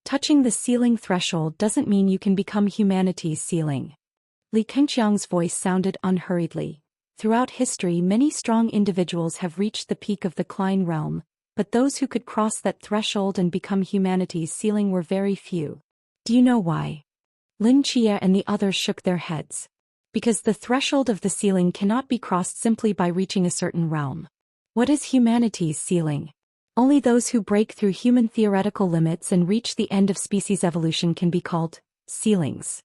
touching the ceiling threshold doesn't mean you can become humanity's ceiling. Li Kengqiang's voice sounded unhurriedly. Throughout history, many strong individuals have reached the peak of the Klein realm, but those who could cross that threshold and become humanity's ceiling were very few. Do you know why? Lin Chia and the others shook their heads. Because the threshold of the ceiling cannot be crossed simply by reaching a certain realm. What is humanity's ceiling? Only those who break through human theoretical limits and reach the end of species evolution can be called ceilings.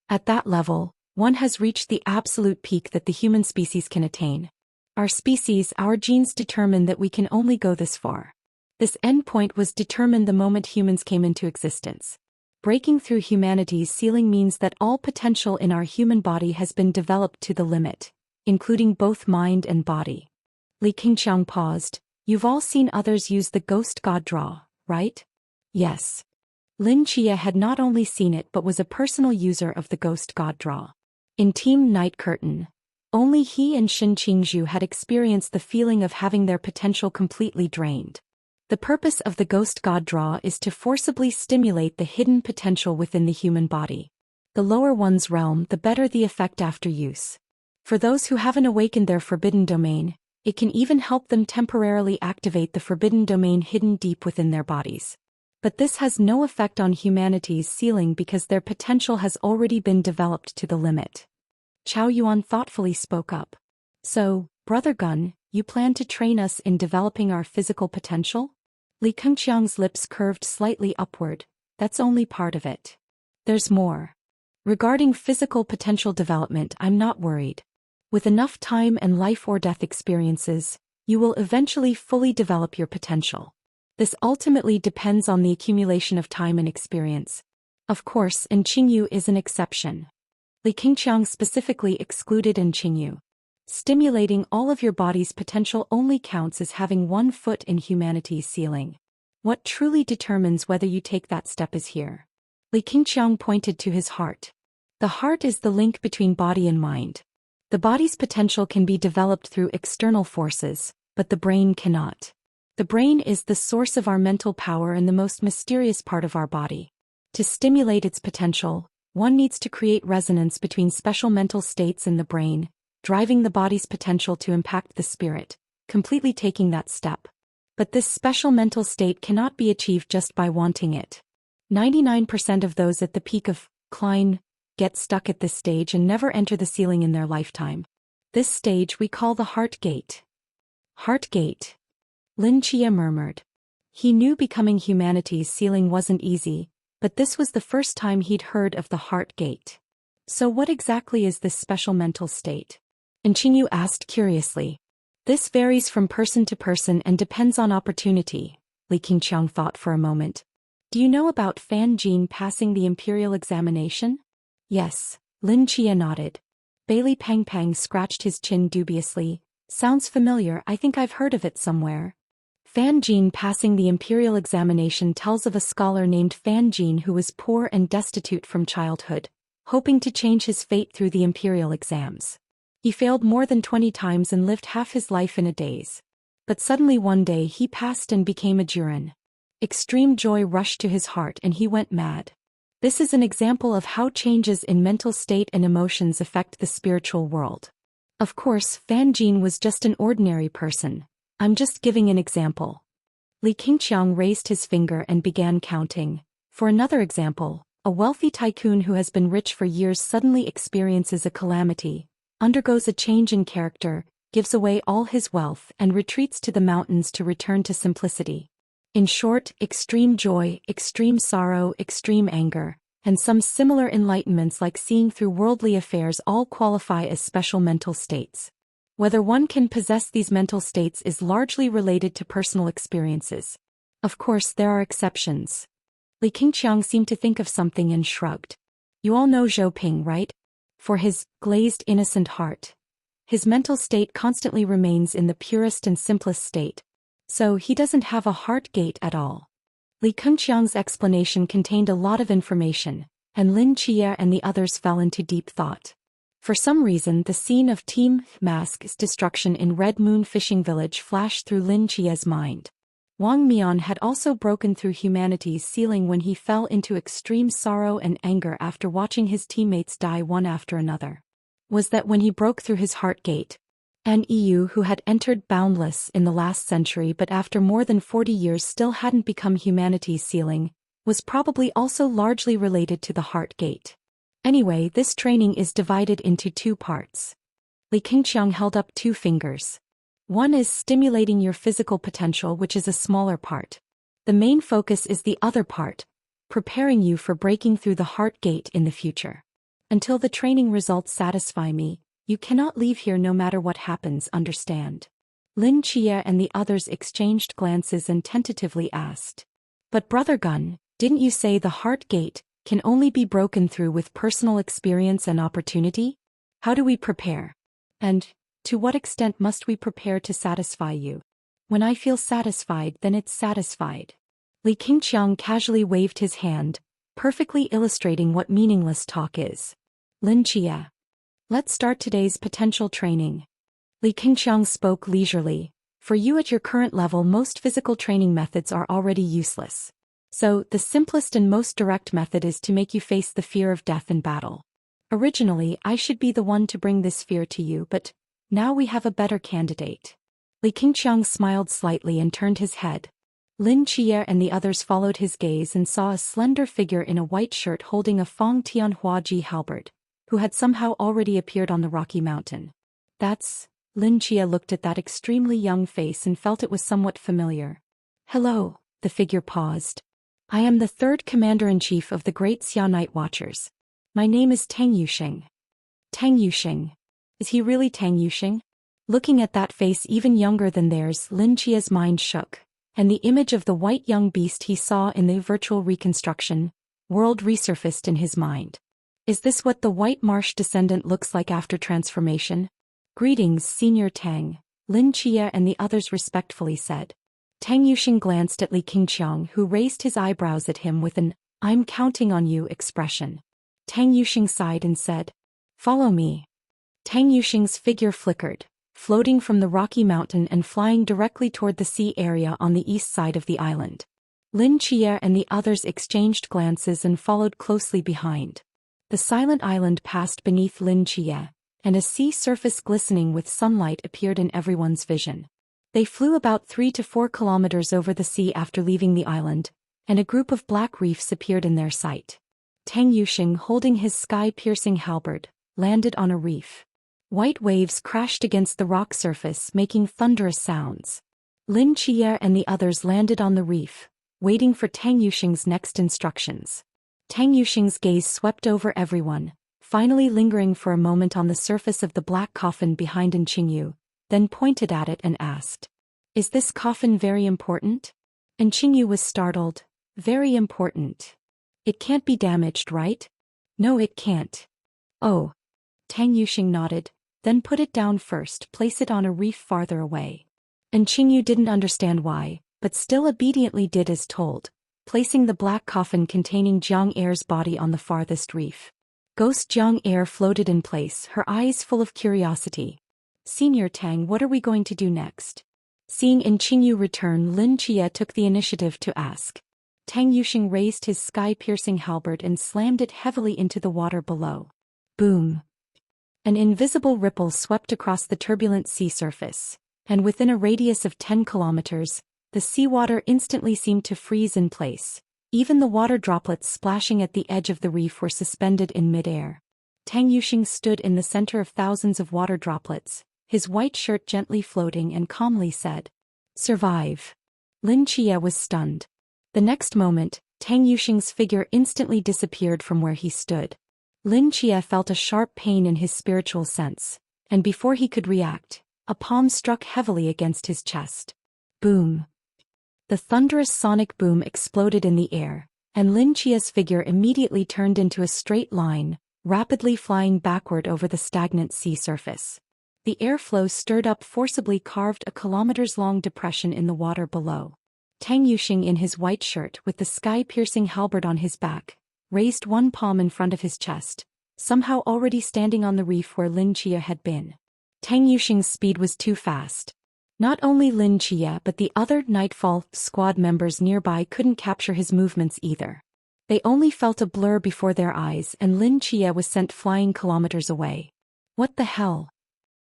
At that level, one has reached the absolute peak that the human species can attain. Our species, our genes determine that we can only go this far. This endpoint was determined the moment humans came into existence. Breaking through humanity's ceiling means that all potential in our human body has been developed to the limit, including both mind and body. Li Kengqiang paused. You've all seen others use the ghost god draw, right? Yes. Lin Chia had not only seen it but was a personal user of the ghost god draw. In Team Night Curtain, only he and Shin Qingzhu had experienced the feeling of having their potential completely drained. The purpose of the ghost god draw is to forcibly stimulate the hidden potential within the human body. The lower one's realm, the better the effect after use. For those who haven't awakened their forbidden domain, it can even help them temporarily activate the forbidden domain hidden deep within their bodies. But this has no effect on humanity's ceiling because their potential has already been developed to the limit. Chao Yuan thoughtfully spoke up. So, Brother Gun, you plan to train us in developing our physical potential? Li Kengqiang's lips curved slightly upward. That's only part of it. There's more. Regarding physical potential development, I'm not worried. With enough time and life or death experiences, you will eventually fully develop your potential. This ultimately depends on the accumulation of time and experience. Of course, and Qingyu is an exception. Li Kengqiang specifically excluded and Qingyu. Stimulating all of your body's potential only counts as having 1 foot in humanity's ceiling. What truly determines whether you take that step is here. Li Kengqiang pointed to his heart. The heart is the link between body and mind. The body's potential can be developed through external forces, but the brain cannot. The brain is the source of our mental power and the most mysterious part of our body. To stimulate its potential, one needs to create resonance between special mental states in the brain, driving the body's potential to impact the spirit, completely taking that step. But this special mental state cannot be achieved just by wanting it. 99% of those at the peak of Klein get stuck at this stage and never enter the ceiling in their lifetime. This stage we call the heart gate. Heart gate. Lin Chia murmured. He knew becoming humanity's ceiling wasn't easy, but this was the first time he'd heard of the heart gate. So what exactly is this special mental state? And Qingyu asked curiously. This varies from person to person and depends on opportunity, Li Kengqiang thought for a moment. Do you know about Fan Jin passing the imperial examination? Yes, Lin Chia nodded. Bailey Pang Pang scratched his chin dubiously. Sounds familiar, I think I've heard of it somewhere. Fan Jin passing the imperial examination tells of a scholar named Fan Jin who was poor and destitute from childhood, hoping to change his fate through the imperial exams. He failed more than 20 times and lived half his life in a daze. But suddenly one day he passed and became a Juren. Extreme joy rushed to his heart and he went mad. This is an example of how changes in mental state and emotions affect the spiritual world. Of course, Fan Jin was just an ordinary person. I'm just giving an example. Li Kengqiang raised his finger and began counting. For another example, a wealthy tycoon who has been rich for years suddenly experiences a calamity, undergoes a change in character, gives away all his wealth and retreats to the mountains to return to simplicity. In short, extreme joy, extreme sorrow, extreme anger, and some similar enlightenments like seeing through worldly affairs all qualify as special mental states. Whether one can possess these mental states is largely related to personal experiences. Of course, there are exceptions. Li Kengqiang seemed to think of something and shrugged. You all know Zhou Ping, right? For his glazed innocent heart. His mental state constantly remains in the purest and simplest state. So he doesn't have a heart gate at all. Li Kengqiang's explanation contained a lot of information, and Lin Chia and the others fell into deep thought. For some reason, the scene of Team Mask's destruction in Red Moon Fishing Village flashed through Lin Chia's mind. Wang Mian had also broken through humanity's ceiling when he fell into extreme sorrow and anger after watching his teammates die one after another. Was that when he broke through his heart gate? An EU who had entered boundless in the last century but after more than 40 years still hadn't become humanity's ceiling, was probably also largely related to the heart gate. Anyway, this training is divided into two parts. Li Qingqiang held up two fingers. One is stimulating your physical potential, which is a smaller part. The main focus is the other part, preparing you for breaking through the heart gate in the future. Until the training results satisfy me, you cannot leave here no matter what happens, understand? Lin Chia and the others exchanged glances and tentatively asked. But Brother Gun, didn't you say the heart gate can only be broken through with personal experience and opportunity? How do we prepare? And, to what extent must we prepare to satisfy you? When I feel satisfied, then it's satisfied. Li Qingqiang casually waved his hand, perfectly illustrating what meaningless talk is. Lin Chia. Let's start today's potential training. Li Qingqiang spoke leisurely. For you at your current level, most physical training methods are already useless. So, the simplest and most direct method is to make you face the fear of death in battle. Originally, I should be the one to bring this fear to you, but now we have a better candidate. Li Qingqiang smiled slightly and turned his head. Lin Chia and the others followed his gaze and saw a slender figure in a white shirt holding a Fong Tianhuaji halberd, who had somehow already appeared on the rocky mountain. That's... Lin Chia looked at that extremely young face and felt it was somewhat familiar. Hello, the figure paused. I am the third commander-in-chief of the Great Xia Night Watchers. My name is Tang Yuxing. Tang Yuxing. Is he really Tang Yuxing? Looking at that face even younger than theirs, Lin Chia's mind shook, and the image of the white young beast he saw in the virtual reconstruction world resurfaced in his mind. Is this what the White Marsh descendant looks like after transformation? Greetings, Senior Tang, Lin Chia and the others respectfully said. Tang Yuxing glanced at Li Qingqiang, who raised his eyebrows at him with an "I'm counting on you" expression. Tang Yuxing sighed and said, "Follow me." Tang Yuxing's figure flickered, floating from the rocky mountain and flying directly toward the sea area on the east side of the island. Lin Chia and the others exchanged glances and followed closely behind. The silent island passed beneath Lin Chia, and a sea surface glistening with sunlight appeared in everyone's vision. They flew about 3 to 4 kilometers over the sea after leaving the island, and a group of black reefs appeared in their sight. Tang Yuxing, holding his sky-piercing halberd, landed on a reef. White waves crashed against the rock surface, making thunderous sounds. Lin Chia and the others landed on the reef, waiting for Tang Yuxing's next instructions. Tang Yuxing's gaze swept over everyone, finally lingering for a moment on the surface of the black coffin behind Qingyu, then pointed at it and asked, "Is this coffin very important?" Qingyu was startled. "Very important. It can't be damaged, right?" "No, it can't." "Oh." Tang Yuxing nodded, "Then put it down first, place it on a reef farther away." Qingyu didn't understand why, but still obediently did as told, placing the black coffin containing Jiang Er's body on the farthest reef. Ghost Jiang Er floated in place, her eyes full of curiosity. "Senior Tang, what are we going to do next?" Seeing Qingyu return, Lin Chia took the initiative to ask. Tang Yuxing raised his sky-piercing halberd and slammed it heavily into the water below. Boom! An invisible ripple swept across the turbulent sea surface, and within a radius of 10 kilometers, the seawater instantly seemed to freeze in place. Even the water droplets splashing at the edge of the reef were suspended in midair. Tang Yuxing stood in the center of thousands of water droplets, his white shirt gently floating, and calmly said, "Survive." Lin Chia was stunned. The next moment, Tang Yuxing's figure instantly disappeared from where he stood. Lin Chia felt a sharp pain in his spiritual sense, and before he could react, a palm struck heavily against his chest. Boom! The thunderous sonic boom exploded in the air, and Lin Chia's figure immediately turned into a straight line, rapidly flying backward over the stagnant sea surface. The airflow stirred up forcibly carved a kilometers-long depression in the water below. Tang Yuxing, in his white shirt with the sky-piercing halberd on his back, raised one palm in front of his chest, somehow already standing on the reef where Lin Chia had been. Tang Yuxing's speed was too fast. Not only Lin Chia but the other Nightfall squad members nearby couldn't capture his movements either. They only felt a blur before their eyes and Lin Chia was sent flying kilometers away. What the hell?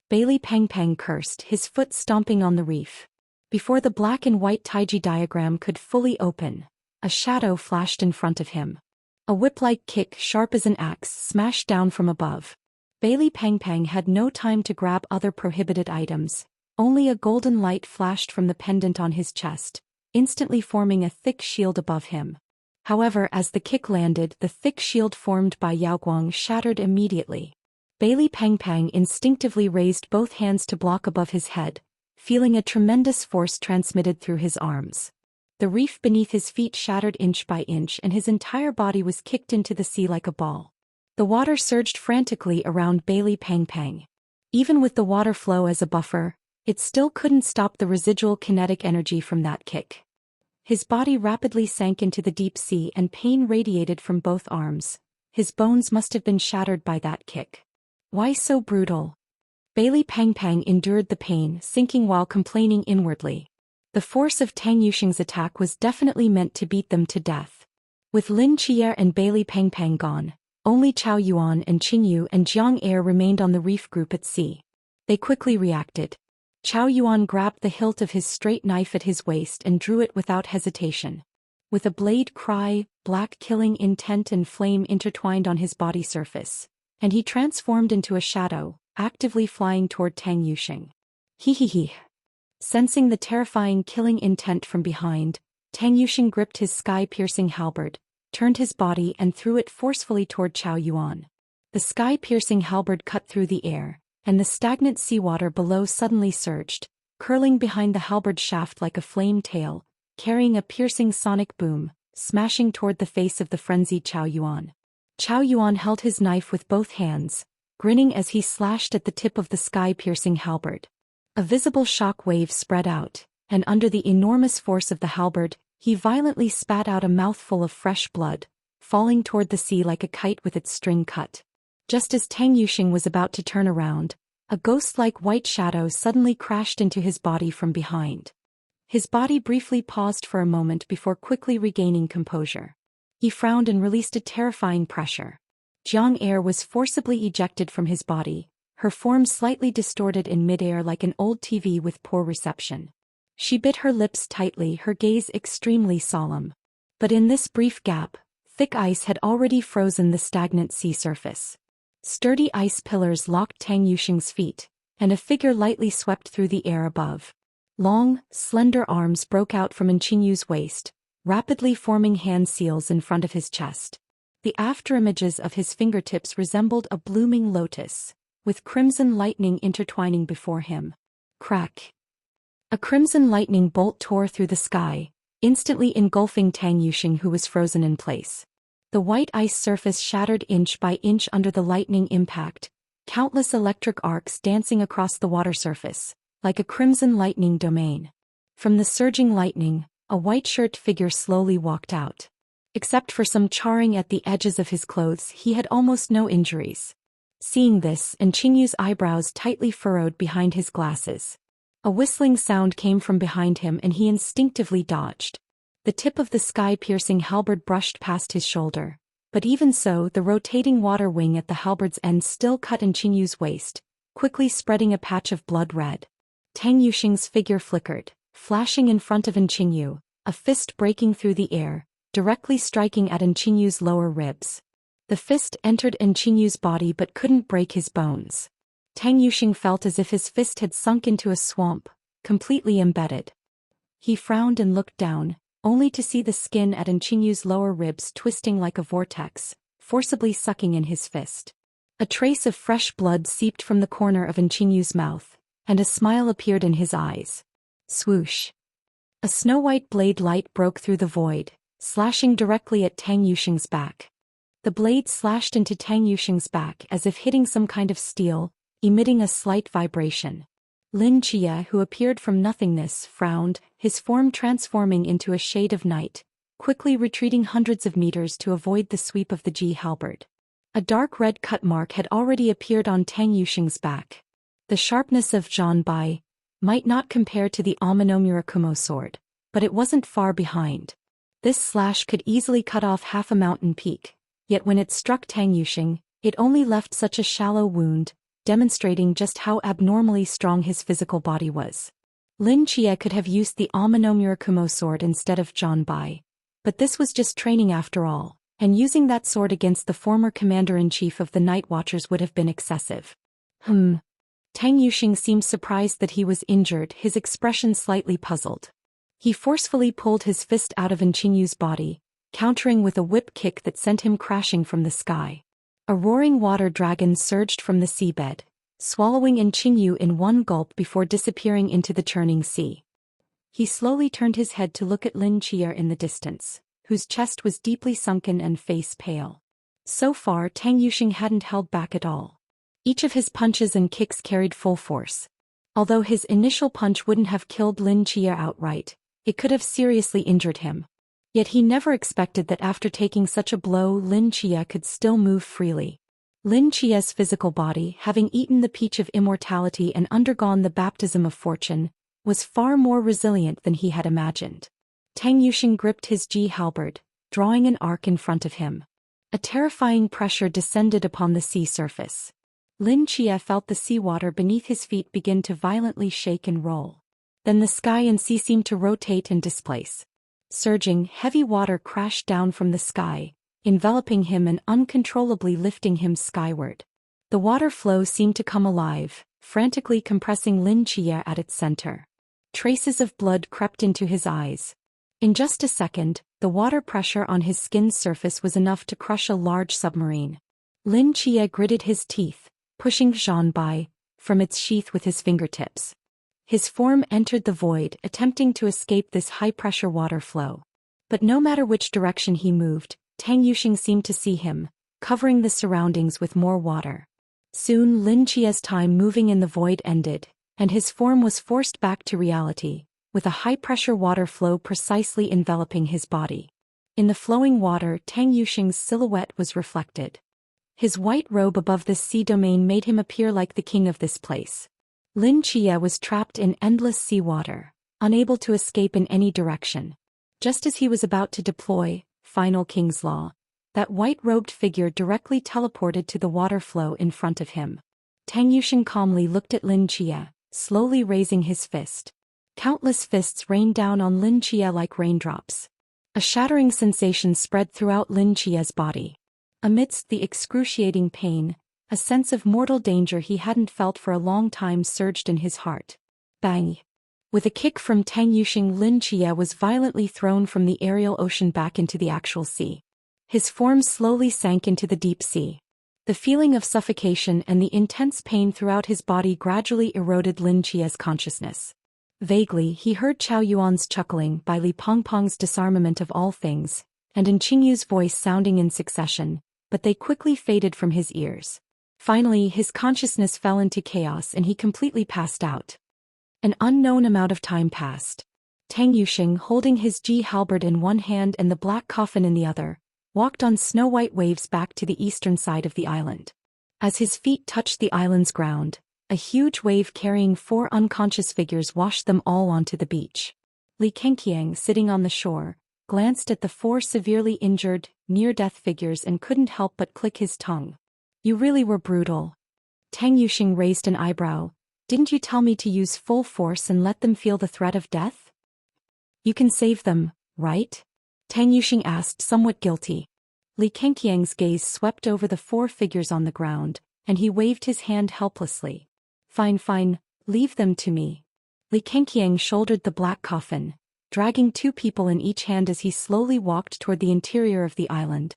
Bailey Peng Peng cursed, his foot stomping on the reef. Before the black and white Taiji diagram could fully open, a shadow flashed in front of him. A whip-like kick sharp as an axe smashed down from above. Bailey Peng Peng had no time to grab other prohibited items. Only a golden light flashed from the pendant on his chest, instantly forming a thick shield above him. However, as the kick landed, the thick shield formed by Yao Guang shattered immediately. Bailey Peng Peng instinctively raised both hands to block above his head, feeling a tremendous force transmitted through his arms. The reef beneath his feet shattered inch by inch and his entire body was kicked into the sea like a ball. The water surged frantically around Bailey Peng Peng. Even with the water flow as a buffer, it still couldn't stop the residual kinetic energy from that kick. His body rapidly sank into the deep sea and pain radiated from both arms. His bones must have been shattered by that kick. Why so brutal? Bailey Peng Peng endured the pain, sinking while complaining inwardly. The force of Tang Yuxing's attack was definitely meant to beat them to death. With Lin Chia and Bailey Peng Peng gone, only Chao Yuan and Qin Yu and Jiang Er remained on the reef group at sea. They quickly reacted. Chao Yuan grabbed the hilt of his straight knife at his waist and drew it without hesitation. With a blade cry, black killing intent and flame intertwined on his body surface, and he transformed into a shadow, actively flying toward Tang Yuxing. He. Sensing the terrifying killing intent from behind, Tang Yuxing gripped his sky-piercing halberd, turned his body and threw it forcefully toward Chao Yuan. The sky-piercing halberd cut through the air, and the stagnant seawater below suddenly surged, curling behind the halberd shaft like a flame tail, carrying a piercing sonic boom, smashing toward the face of the frenzied Chao Yuan. Chao Yuan held his knife with both hands, grinning as he slashed at the tip of the sky-piercing halberd. A visible shock wave spread out, and under the enormous force of the halberd, he violently spat out a mouthful of fresh blood, falling toward the sea like a kite with its string cut. Just as Tang Yuxing was about to turn around, a ghost-like white shadow suddenly crashed into his body from behind. His body briefly paused for a moment before quickly regaining composure. He frowned and released a terrifying pressure. Jiang Er was forcibly ejected from his body, her form slightly distorted in midair like an old TV with poor reception. She bit her lips tightly, her gaze extremely solemn. But in this brief gap, thick ice had already frozen the stagnant sea surface. Sturdy ice pillars locked Tang Yuxing's feet, and a figure lightly swept through the air above. Long, slender arms broke out from Qin Yu's waist, rapidly forming hand seals in front of his chest. The afterimages of his fingertips resembled a blooming lotus, with crimson lightning intertwining before him. Crack! A crimson lightning bolt tore through the sky, instantly engulfing Tang Yuxing, who was frozen in place. The white ice surface shattered inch by inch under the lightning impact, countless electric arcs dancing across the water surface, like a crimson lightning domain. From the surging lightning, a white-shirted figure slowly walked out. Except for some charring at the edges of his clothes, he had almost no injuries. Seeing this, Qin Yu's eyebrows tightly furrowed behind his glasses. A whistling sound came from behind him and he instinctively dodged. The tip of the sky-piercing halberd brushed past his shoulder, but even so the rotating water wing at the halberd's end still cut Qin Yu's waist, quickly spreading a patch of blood red. Tang Yuxing's figure flickered, flashing in front of Qin Yu, a fist breaking through the air, directly striking at Qin Yu's lower ribs. The fist entered Qin Yu's body but couldn't break his bones. Tang Yuxing felt as if his fist had sunk into a swamp, completely embedded. He frowned and looked down, only to see the skin at Qin Yu's lower ribs twisting like a vortex, forcibly sucking in his fist. A trace of fresh blood seeped from the corner of Qin Yu's mouth, and a smile appeared in his eyes. Swoosh! A snow-white blade light broke through the void, slashing directly at Tang Yuxing's back. The blade slashed into Tang Yuxing's back as if hitting some kind of steel, emitting a slight vibration. Lin Chia, who appeared from nothingness, frowned, his form transforming into a shade of night, quickly retreating hundreds of meters to avoid the sweep of the Ji halberd. A dark red cut mark had already appeared on Tang Yuxing's back. The sharpness of Zhan Bai, might not compare to the Amanomura Kumo sword, but it wasn't far behind. This slash could easily cut off half a mountain peak, yet when it struck Tang Yuxing, it only left such a shallow wound, demonstrating just how abnormally strong his physical body was. Lin Jie could have used the Amanomura Kumo sword instead of Zhang Bai, but this was just training after all, and using that sword against the former commander-in-chief of the Night Watchers would have been excessive. Tang Yuxing seemed surprised that he was injured, his expression slightly puzzled. He forcefully pulled his fist out of Qingyu's body, countering with a whip kick that sent him crashing from the sky. A roaring water dragon surged from the seabed, swallowing Qingyu in one gulp before disappearing into the churning sea. He slowly turned his head to look at Lin Jie in the distance, whose chest was deeply sunken and face pale. So far Tang Yuxing hadn't held back at all. Each of his punches and kicks carried full force. Although his initial punch wouldn't have killed Lin Jie outright, it could have seriously injured him. Yet he never expected that after taking such a blow Lin Jie could still move freely. Lin Jie's physical body, having eaten the peach of immortality and undergone the baptism of fortune, was far more resilient than he had imagined. Tang Yuxing gripped his ji halberd, drawing an arc in front of him. A terrifying pressure descended upon the sea surface. Lin Jie felt the seawater beneath his feet begin to violently shake and roll. Then the sky and sea seemed to rotate and displace. Surging, heavy water crashed down from the sky, enveloping him and uncontrollably lifting him skyward. The water flow seemed to come alive, frantically compressing Lin Jie at its center. Traces of blood crept into his eyes. In just a second, the water pressure on his skin's surface was enough to crush a large submarine. Lin Jie gritted his teeth, pushing Zhang Bai from its sheath with his fingertips. His form entered the void, attempting to escape this high-pressure water flow. But no matter which direction he moved, Tang Yuxing seemed to see him, covering the surroundings with more water. Soon Lin Jie's time moving in the void ended, and his form was forced back to reality, with a high-pressure water flow precisely enveloping his body. In the flowing water, Tang Yuxing's silhouette was reflected. His white robe above this sea domain made him appear like the king of this place. Lin Jie was trapped in endless seawater, unable to escape in any direction. Just as he was about to deploy Final King's Law, that white-robed figure directly teleported to the water flow in front of him. Tang Yuxing calmly looked at Lin Jie, slowly raising his fist. Countless fists rained down on Lin Jie like raindrops. A shattering sensation spread throughout Lin Jie's body. Amidst the excruciating pain, a sense of mortal danger he hadn't felt for a long time surged in his heart. Bang! With a kick from Tang Yuxing, Lin Jie was violently thrown from the aerial ocean back into the actual sea. His form slowly sank into the deep sea. The feeling of suffocation and the intense pain throughout his body gradually eroded Lin Jie's consciousness. Vaguely, he heard Chao Yuan's chuckling by Li Pongpong's disarmament of all things, and Qingyu's voice sounding in succession, but they quickly faded from his ears. Finally, his consciousness fell into chaos and he completely passed out. An unknown amount of time passed. Tang Yuxing, holding his ji halberd in one hand and the black coffin in the other, walked on snow-white waves back to the eastern side of the island. As his feet touched the island's ground, a huge wave carrying 4 unconscious figures washed them all onto the beach. Li Kenqiang, sitting on the shore, glanced at the 4 severely injured, near-death figures and couldn't help but click his tongue. You really were brutal. Tang Yuxing raised an eyebrow. Didn't you tell me to use full force and let them feel the threat of death? You can save them, right? Tang Yuxing asked, somewhat guilty. Li Kenqiang's gaze swept over the 4 figures on the ground, and he waved his hand helplessly. Fine, leave them to me. Li Kenqiang shouldered the black coffin, dragging 2 people in each hand as he slowly walked toward the interior of the island.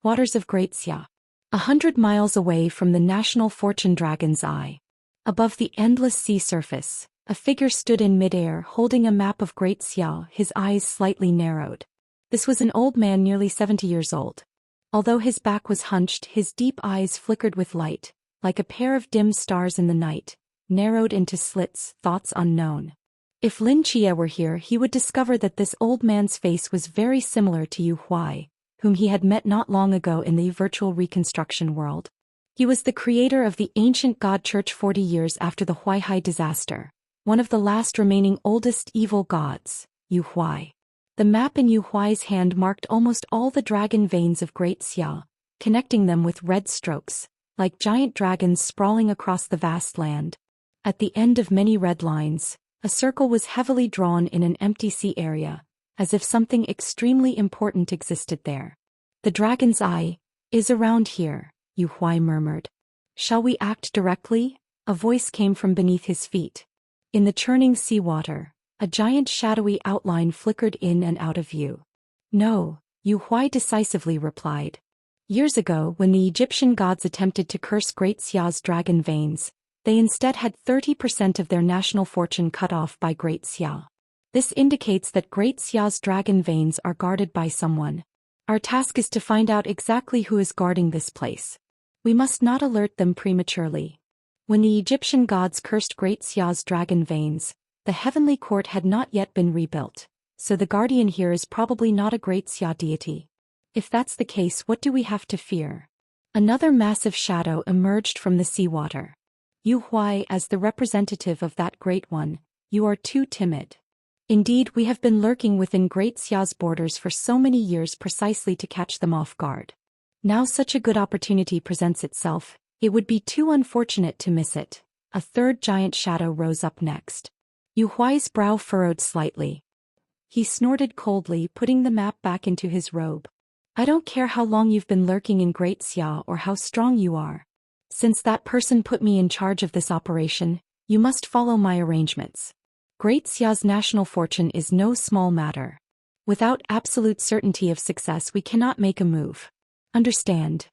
Waters of Great Xia. 100 miles away from the national fortune dragon's eye. Above the endless sea surface, a figure stood in midair holding a map of Great Xia, his eyes slightly narrowed. This was an old man nearly 70 years old. Although his back was hunched, his deep eyes flickered with light, like a pair of dim stars in the night, narrowed into slits, thoughts unknown. If Lin Jie were here, he would discover that this old man's face was very similar to Yu Huai, whom he had met not long ago in the virtual reconstruction world. He was the creator of the ancient god church 40 years after the Huaihai disaster, one of the last remaining oldest evil gods, Yu Huai. The map in Yu Huai's hand marked almost all the dragon veins of Great Xia, connecting them with red strokes, like giant dragons sprawling across the vast land. At the end of many red lines, a circle was heavily drawn in an empty sea area, as if something extremely important existed there. The dragon's eye is around here, Yu Huai murmured. Shall we act directly? A voice came from beneath his feet. In the churning seawater, a giant shadowy outline flickered in and out of view. No, Yu Huai decisively replied. Years ago, when the Egyptian gods attempted to curse Great Xia's dragon veins, they instead had 30% of their national fortune cut off by Great Xia. This indicates that Great Xia's dragon veins are guarded by someone. Our task is to find out exactly who is guarding this place. We must not alert them prematurely. When the Egyptian gods cursed Great Xia's dragon veins, the heavenly court had not yet been rebuilt, so the guardian here is probably not a Great Xia deity. If that's the case, what do we have to fear? Another massive shadow emerged from the seawater. Yu Huai, as the representative of that great one, you are too timid. Indeed, we have been lurking within Great Xia's borders for so many years precisely to catch them off guard. Now such a good opportunity presents itself, it would be too unfortunate to miss it. A third giant shadow rose up next. Yu Huai's brow furrowed slightly. He snorted coldly, putting the map back into his robe. I don't care how long you've been lurking in Great Xia or how strong you are. Since that person put me in charge of this operation, you must follow my arrangements. Great Xia's national fortune is no small matter. Without absolute certainty of success, we cannot make a move. Understand?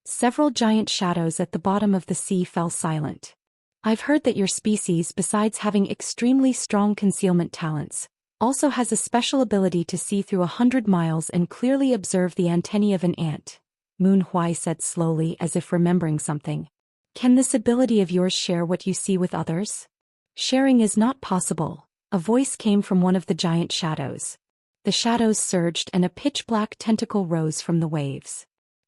Several giant shadows at the bottom of the sea fell silent. I've heard that your species, besides having extremely strong concealment talents, also has a special ability to see through 100 miles and clearly observe the antennae of an ant, Moon Huai said slowly, as if remembering something. Can this ability of yours share what you see with others? Sharing is not possible, a voice came from one of the giant shadows. The shadows surged and a pitch-black tentacle rose from the waves.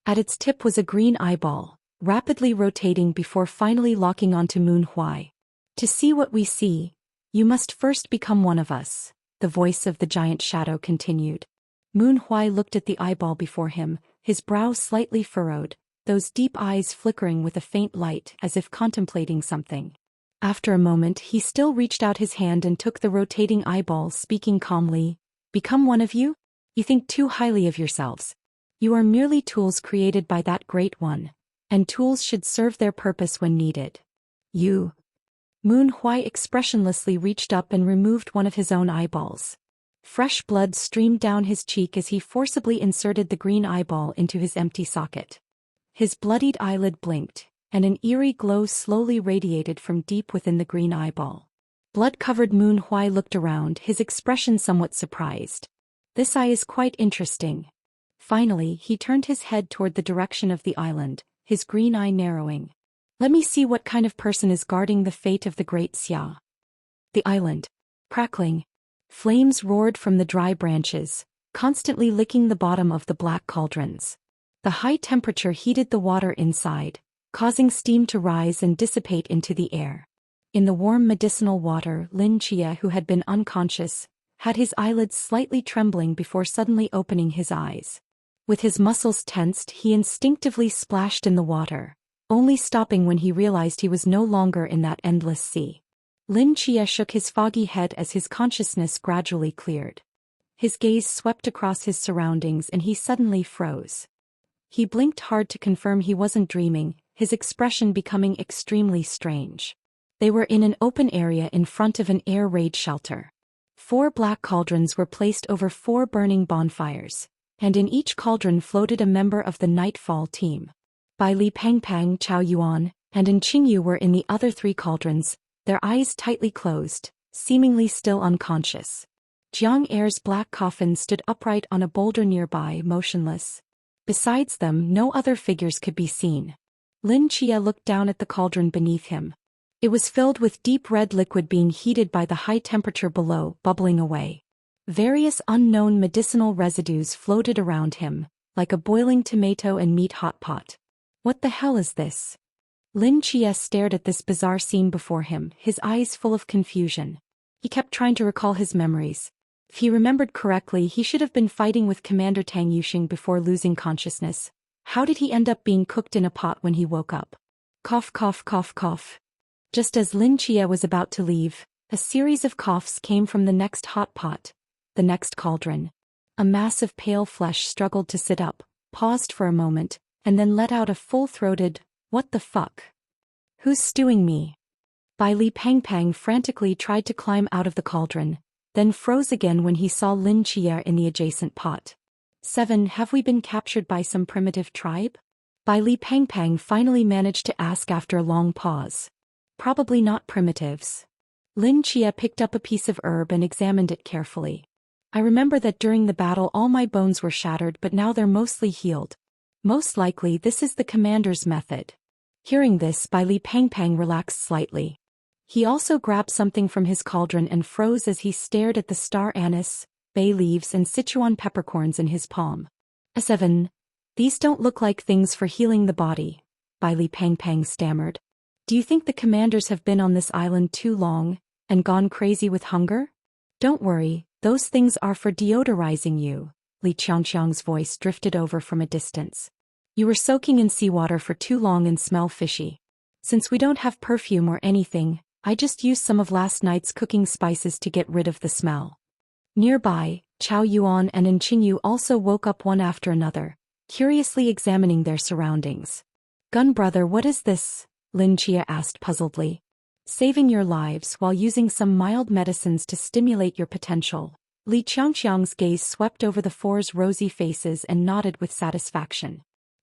At its tip was a green eyeball, rapidly rotating before finally locking onto Moon Huai. To see what we see, you must first become one of us, the voice of the giant shadow continued. Moon Huai looked at the eyeball before him, his brow slightly furrowed, those deep eyes flickering with a faint light as if contemplating something. After a moment, he still reached out his hand and took the rotating eyeball, speaking calmly. Become one of you? You think too highly of yourselves. You are merely tools created by that great one, and tools should serve their purpose when needed. You. Moon Huai expressionlessly reached up and removed one of his own eyeballs. Fresh blood streamed down his cheek as he forcibly inserted the green eyeball into his empty socket. His bloodied eyelid blinked, and an eerie glow slowly radiated from deep within the green eyeball. Blood-covered Moon Huai looked around, his expression somewhat surprised. This eye is quite interesting. Finally, he turned his head toward the direction of the island, his green eye narrowing. Let me see what kind of person is guarding the fate of the Great Xia. The island. Crackling. Flames roared from the dry branches, constantly licking the bottom of the black cauldrons. The high temperature heated the water inside, causing steam to rise and dissipate into the air. In the warm medicinal water, Lin Chia, who had been unconscious, had his eyelids slightly trembling before suddenly opening his eyes. With his muscles tensed, he instinctively splashed in the water, only stopping when he realized he was no longer in that endless sea. Lin Chia shook his foggy head as his consciousness gradually cleared. His gaze swept across his surroundings and he suddenly froze. He blinked hard to confirm he wasn't dreaming, his expression becoming extremely strange. They were in an open area in front of an air raid shelter. 4 black cauldrons were placed over 4 burning bonfires, and in each cauldron floated a member of the Nightfall team. Bai Li Pangpang, Chao Yuan, and An Qingyu were in the other 3 cauldrons, their eyes tightly closed, seemingly still unconscious. Jiang Er's black coffin stood upright on a boulder nearby, motionless. Besides them, no other figures could be seen. Lin Chia looked down at the cauldron beneath him. It was filled with deep red liquid being heated by the high temperature below, bubbling away. Various unknown medicinal residues floated around him, like a boiling tomato and meat hot pot. What the hell is this? Lin Chia stared at this bizarre scene before him, his eyes full of confusion. He kept trying to recall his memories. If he remembered correctly, he should have been fighting with Commander Tang Yuxing before losing consciousness. How did he end up being cooked in a pot when he woke up? Cough, cough, cough, cough. Just as Lin Chia was about to leave, a series of coughs came from the next hot pot, the next cauldron. A mass of pale flesh struggled to sit up, paused for a moment, and then let out a full-throated, "What the fuck? Who's stewing me?" Bai Li Pangpang frantically tried to climb out of the cauldron, then froze again when he saw Lin Chia in the adjacent pot. 7. Have we been captured by some primitive tribe? Bai Li Pangpang finally managed to ask after a long pause. Probably not primitives. Lin Chia picked up a piece of herb and examined it carefully. I remember that during the battle all my bones were shattered, but now they're mostly healed. Most likely this is the commander's method. Hearing this, Bai Li Pangpang relaxed slightly. He also grabbed something from his cauldron and froze as he stared at the star anise, bay leaves and Sichuan peppercorns in his palm. 7. These don't look like things for healing the body, Bai Li Pangpang stammered. Do you think the commanders have been on this island too long, and gone crazy with hunger? Don't worry, those things are for deodorizing you. Li Qiangqiang's voice drifted over from a distance. You were soaking in seawater for too long and smell fishy. Since we don't have perfume or anything, I just used some of last night's cooking spices to get rid of the smell. Nearby, Chao Yuan and Qingyu also woke up one after another, curiously examining their surroundings. Gun brother, what is this? Lin Chia asked puzzledly. Saving your lives while using some mild medicines to stimulate your potential. Li Qiangqiang's gaze swept over the four's rosy faces and nodded with satisfaction.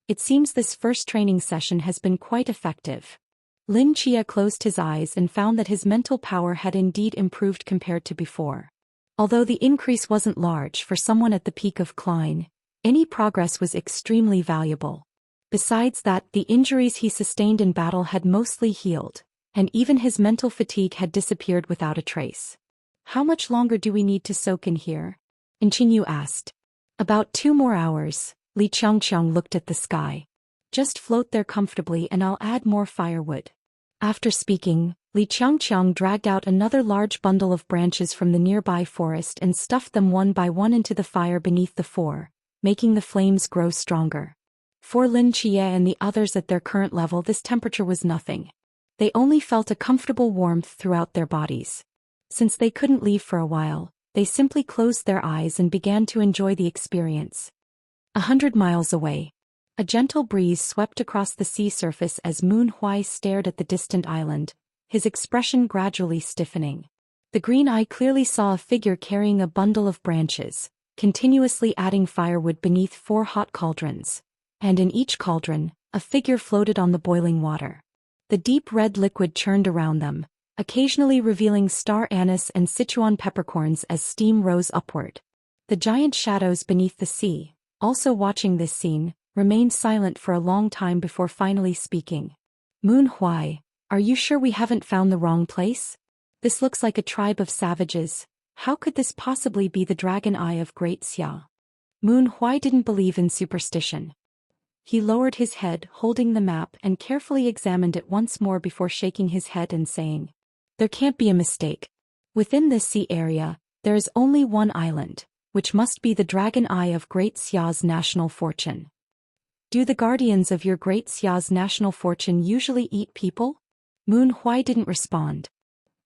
It seems this first training session has been quite effective. Lin Chia closed his eyes and found that his mental power had indeed improved compared to before. Although the increase wasn't large for someone at the peak of Klein, any progress was extremely valuable. Besides that, the injuries he sustained in battle had mostly healed, and even his mental fatigue had disappeared without a trace. How much longer do we need to soak in here? Qingyu asked. About 2 more hours, Li Qiangqiang looked at the sky. Just float there comfortably and I'll add more firewood. After speaking, Li Qiangqiang dragged out another large bundle of branches from the nearby forest and stuffed them one by one into the fire beneath the four, making the flames grow stronger. For Lin Chia and the others at their current level, this temperature was nothing. They only felt a comfortable warmth throughout their bodies. Since they couldn't leave for a while, they simply closed their eyes and began to enjoy the experience. 100 miles away, a gentle breeze swept across the sea surface as Moon Huai stared at the distant island, his expression gradually stiffening. The green eye clearly saw a figure carrying a bundle of branches, continuously adding firewood beneath 4 hot cauldrons. And in each cauldron, a figure floated on the boiling water. The deep red liquid churned around them, occasionally revealing star anise and Sichuan peppercorns as steam rose upward. The giant shadows beneath the sea, also watching this scene, remained silent for a long time before finally speaking. Moon Huai, are you sure we haven't found the wrong place? This looks like a tribe of savages. How could this possibly be the Dragon Eye of Great Xia? Moon Huai didn't believe in superstition. He lowered his head, holding the map, and carefully examined it once more before shaking his head and saying, there can't be a mistake. Within this sea area, there is only one island, which must be the Dragon Eye of Great Xia's national fortune. Do the guardians of your Great Xia's national fortune usually eat people? Moon Huai didn't respond.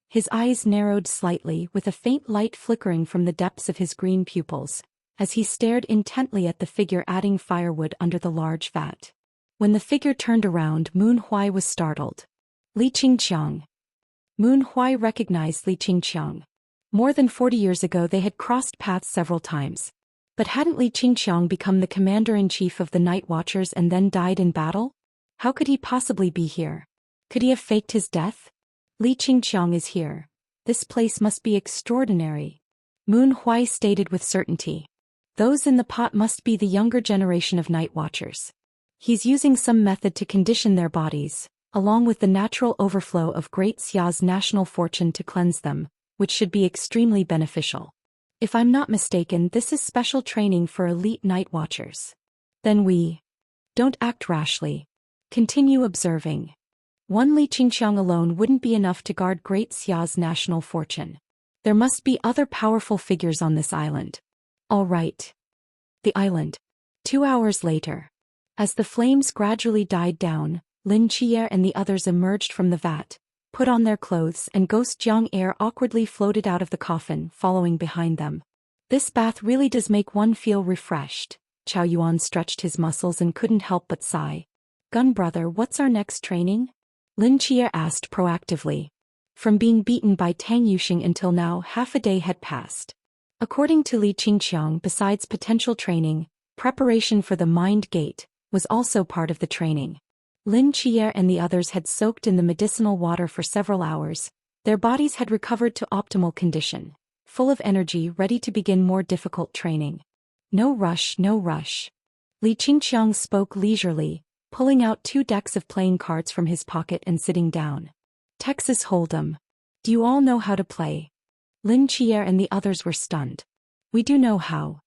His eyes narrowed slightly with a faint light flickering from the depths of his green pupils, as he stared intently at the figure adding firewood under the large vat. When the figure turned around, Moon Huai was startled. Li Qingqiang. Moon Huai recognized Li Qingqiang. More than 40 years ago they had crossed paths several times. But hadn't Li Qingqiang become the commander-in-chief of the Night Watchers and then died in battle? How could he possibly be here? Could he have faked his death? Li Qingqiang is here. This place must be extraordinary. Moon Huai stated with certainty. Those in the pot must be the younger generation of Night Watchers. He's using some method to condition their bodies, along with the natural overflow of Great Xia's national fortune to cleanse them, which should be extremely beneficial. If I'm not mistaken, this is special training for elite Night Watchers. Then don't act rashly. Continue observing. One Li Qingqiang alone wouldn't be enough to guard Great Xia's national fortune. There must be other powerful figures on this island. All right. The island. 2 hours later. As the flames gradually died down, Lin Qier and the others emerged from the vat, put on their clothes, and Ghost Jiang air awkwardly floated out of the coffin, following behind them. This bath really does make one feel refreshed. Chao Yuan stretched his muscles and couldn't help but sigh. Gun brother, what's our next training? Lin Qier asked proactively. From being beaten by Tang Yuxing until now, half a day had passed. According to Li Qingqiang, besides potential training, preparation for the Mind Gate was also part of the training. Lin Qier and the others had soaked in the medicinal water for several hours. Their bodies had recovered to optimal condition, full of energy, ready to begin more difficult training. No rush, no rush. Li Qingqiang spoke leisurely, pulling out 2 decks of playing cards from his pocket and sitting down. Texas Hold'em. Do you all know how to play? Lin Qier and the others were stunned. We do know how.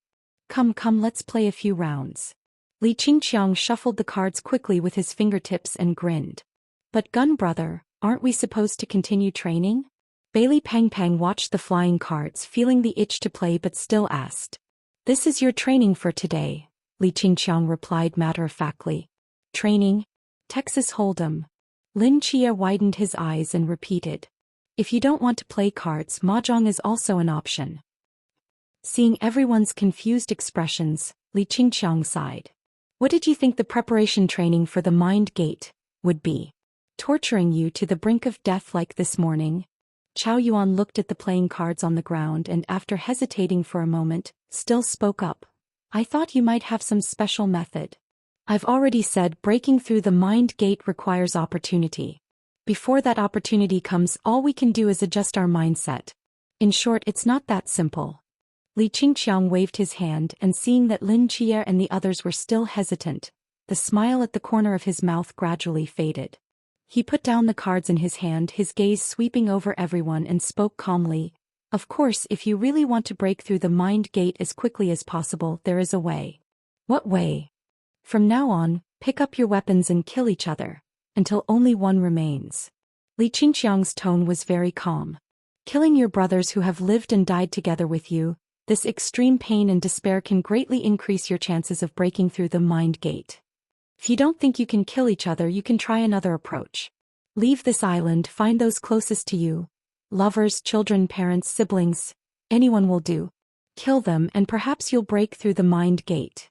Come, let's play a few rounds. Li Qingqiang shuffled the cards quickly with his fingertips and grinned. But gun brother, aren't we supposed to continue training? Bailey Pang Pang watched the flying cards, feeling the itch to play but still asked. This is your training for today, Li Qingqiang replied matter-of-factly. Training? Texas Hold'em. Lin Qier widened his eyes and repeated. If you don't want to play cards, mahjong is also an option. Seeing everyone's confused expressions, Li Qingqiang sighed. What did you think the preparation training for the Mind Gate would be? Torturing you to the brink of death like this morning? Chao Yuan looked at the playing cards on the ground and, after hesitating for a moment, still spoke up. I thought you might have some special method. I've already said breaking through the Mind Gate requires opportunity. Before that opportunity comes, all we can do is adjust our mindset. In short, it's not that simple. Li Qingqiang waved his hand, and seeing that Lin Qier and the others were still hesitant, the smile at the corner of his mouth gradually faded. He put down the cards in his hand, his gaze sweeping over everyone, and spoke calmly. Of course, if you really want to break through the Mind Gate as quickly as possible, there is a way. What way? From now on, pick up your weapons and kill each other, until only one remains. Li Qingqiang's tone was very calm. Killing your brothers who have lived and died together with you, this extreme pain and despair can greatly increase your chances of breaking through the Mind Gate. If you don't think you can kill each other, you can try another approach. Leave this island, find those closest to you. Lovers, children, parents, siblings, anyone will do. Kill them and perhaps you'll break through the Mind Gate.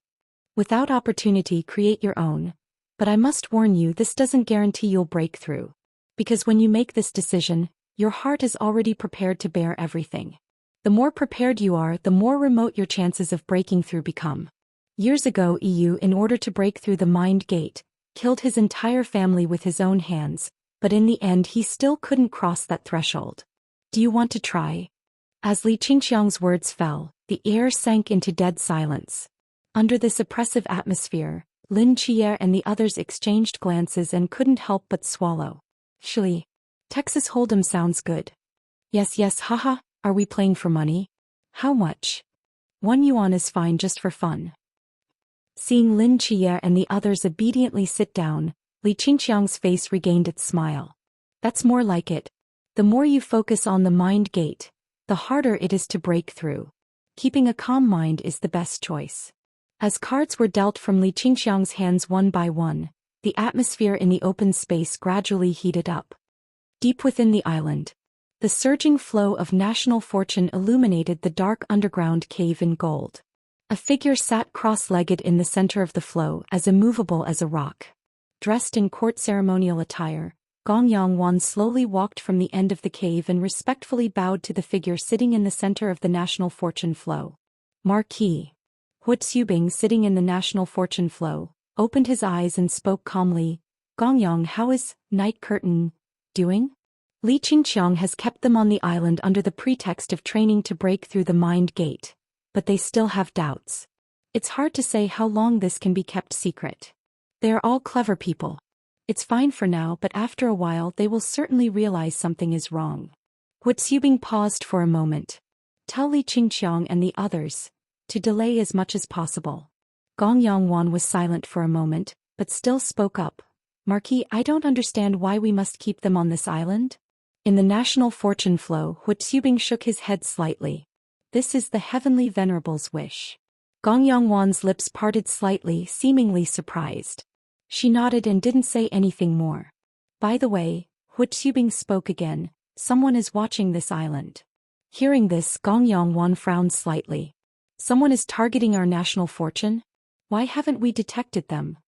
Without opportunity, create your own. But I must warn you, this doesn't guarantee you'll break through. Because when you make this decision, your heart is already prepared to bear everything. The more prepared you are, the more remote your chances of breaking through become. Years ago, EU, in order to break through the Mind Gate, killed his entire family with his own hands, but in the end he still couldn't cross that threshold. Do you want to try? As Li Qingqiang's words fell, the air sank into dead silence. Under this oppressive atmosphere, Lin Qier and the others exchanged glances and couldn't help but swallow. Shili. Texas Hold'em sounds good. Yes, haha, are we playing for money? How much? 1 yuan is fine, just for fun. Seeing Lin Qier and the others obediently sit down, Li Qingqiang's face regained its smile. That's more like it. The more you focus on the Mind Gate, the harder it is to break through. Keeping a calm mind is the best choice. As cards were dealt from Li Qingqiang's hands one by one, the atmosphere in the open space gradually heated up. Deep within the island, the surging flow of national fortune illuminated the dark underground cave in gold. A figure sat cross-legged in the center of the flow, as immovable as a rock. Dressed in court ceremonial attire, Gong Yangwan slowly walked from the end of the cave and respectfully bowed to the figure sitting in the center of the national fortune flow. Marquis Hu Xubing, sitting in the national fortune flow, opened his eyes and spoke calmly. Gongyang, how is Night Curtain doing? Li Qingqiang has kept them on the island under the pretext of training to break through the Mind Gate, but they still have doubts. It's hard to say how long this can be kept secret. They are all clever people. It's fine for now, but after a while they will certainly realize something is wrong. Hu Xubing paused for a moment. Tell Li Qingqiang and the others to delay as much as possible. Gong Yangwan was silent for a moment, but still spoke up. Marquis, I don't understand why we must keep them on this island. In the national fortune flow, Huitubing shook his head slightly. This is the heavenly venerables' wish. Gong Yongwan's lips parted slightly, seemingly surprised. She nodded and didn't say anything more. By the way, Huitubing spoke again, someone is watching this island. Hearing this, Gong Yongwan frowned slightly. Someone is targeting our national fortune? Why haven't we detected them?